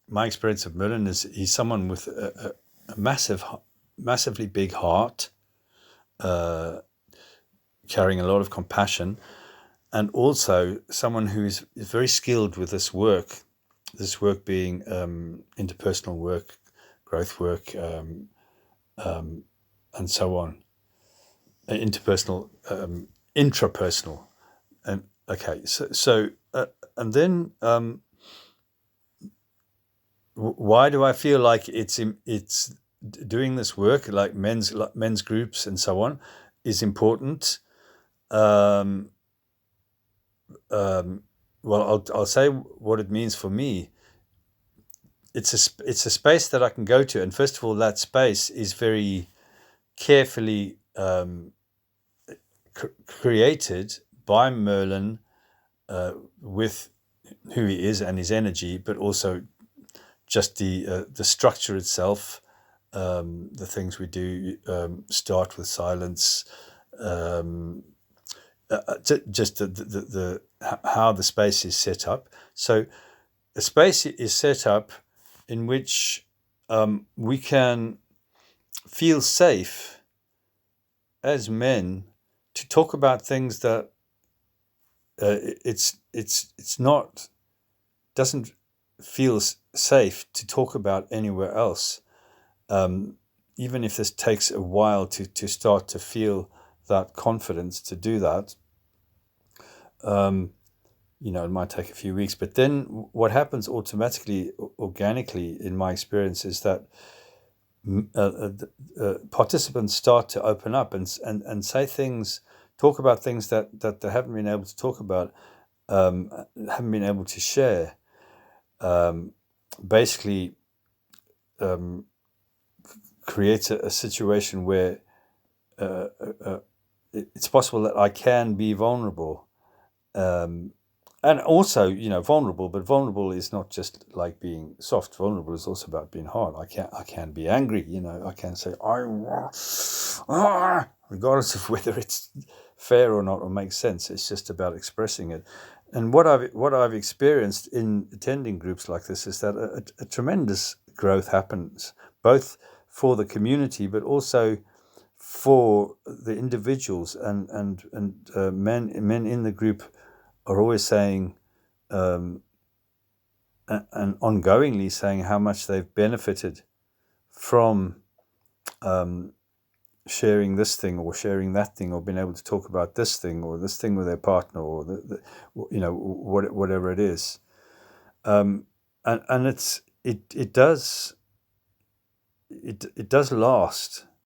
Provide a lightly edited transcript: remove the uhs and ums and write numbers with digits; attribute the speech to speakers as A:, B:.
A: my experience of Merlin is he's someone with a massively big heart, carrying a lot of compassion, and also someone who is very skilled with this work. This work being interpersonal work, growth work, and so on. Interpersonal, intrapersonal. And okay, and then why do I feel like it's doing this work, like men's groups and so on, is important? Well, I'll say what it means for me. It's a space that I can go to, and first of all, that space is very carefully created by Merlin, with who he is and his energy, but also just the structure itself. The things we do start with silence. Just the how the space is set up. So the space is set up in which we can feel safe as men to talk about things that it's not doesn't feel safe to talk about anywhere else. Even if this takes a while to start to feel that confidence to do that, it might take a few weeks. But then what happens automatically, organically, in my experience, is that participants start to open up and say things, talk about things that they haven't been able to talk about, haven't been able to share. Basically, creates a situation where it's possible that I can be vulnerable, and also vulnerable. But vulnerable is not just like being soft. Vulnerable is also about being hard. I can be angry. I can say regardless of whether it's fair or not or makes sense. It's just about expressing it. And what I've experienced in attending groups like this is that a tremendous growth happens, both for the community, but also for the individuals. And men in the group are always saying, and ongoingly saying, how much they've benefited from sharing this thing or sharing that thing, or being able to talk about this thing or this thing with their partner, or whatever it is. And it does last.